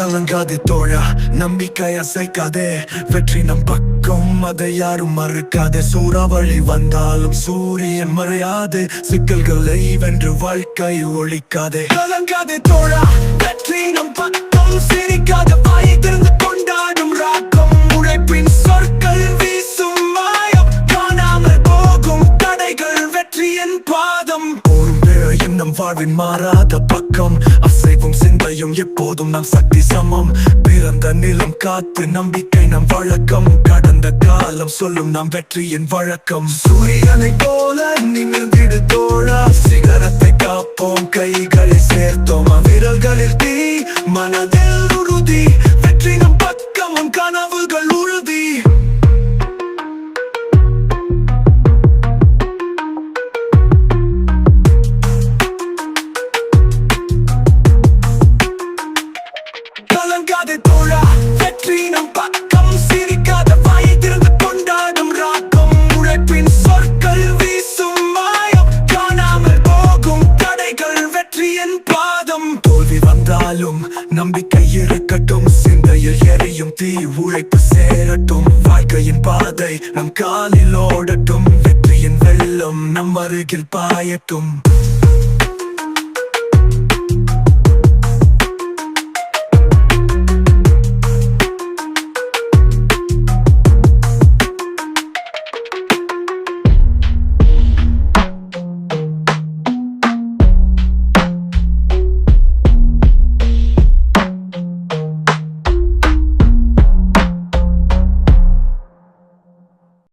கலங்காதே தோழா, நம்பிக்கை அசைக்காதே. வெற்றி நம் பக்கம், அதை யாரும் மறுக்காதே. சூறாவளி வந்தாலும் சூரியன் மறையாது. சிக்கல்களை வென்று வாழ்க்கை ஒழிக்காதே. கலங்காதே தோழா, வெற்றி நம் பக்கம். சிரிக்காத வாயை திறந்து கொண்டாடும் ராக்கம். உழைப்பின் சொற்கள் வீசும் மாயம். காணாமல் போகும் தடைகள் வெற்றியின் பாதம். போரும் வேளையும் நம் வாழ்வின் மாறாத பக்கம். அசைவும் சிந்தையும் எப்போதும் நம் சக்தி சமம். பிறந்த நிலம் காத்து நம்பிக்கை நம் வழக்கம். கடந்த காலம் சொல்லும் நம் வெற்றியின் வழக்கம். சூரியனை போல நிமிர்ந்திடு தோழா, சிகரத்தை காப்போம். கைகளை சேர்த்தோம், விரல்களில் தீ, மனதில் உறுதி. வெற்றி நம் பக்கம், கனவுகள் உறுதி. கலங்காதே தோழா, வெற்றி நம் பக்கம். சிரிக்காத வாயை திறந்து கொண்டாடும் ராக்கம். உழைப்பின் சொற்கள் வீசும் மாயம். காணாமல் போகும் தடைகள் வெற்றியின் பாதம். தோல்வி வந்தாலும் நம்பிக்கை இருக்கட்டும். சிந்தையில் எரியும் தீ, உழைப்பு சேரட்டும். வாழ்க்கையின் பாதை நம் காலில் ஓடட்டும். வெற்றியின் வெள்ளம் நம் அருகில் பாயட்டும்.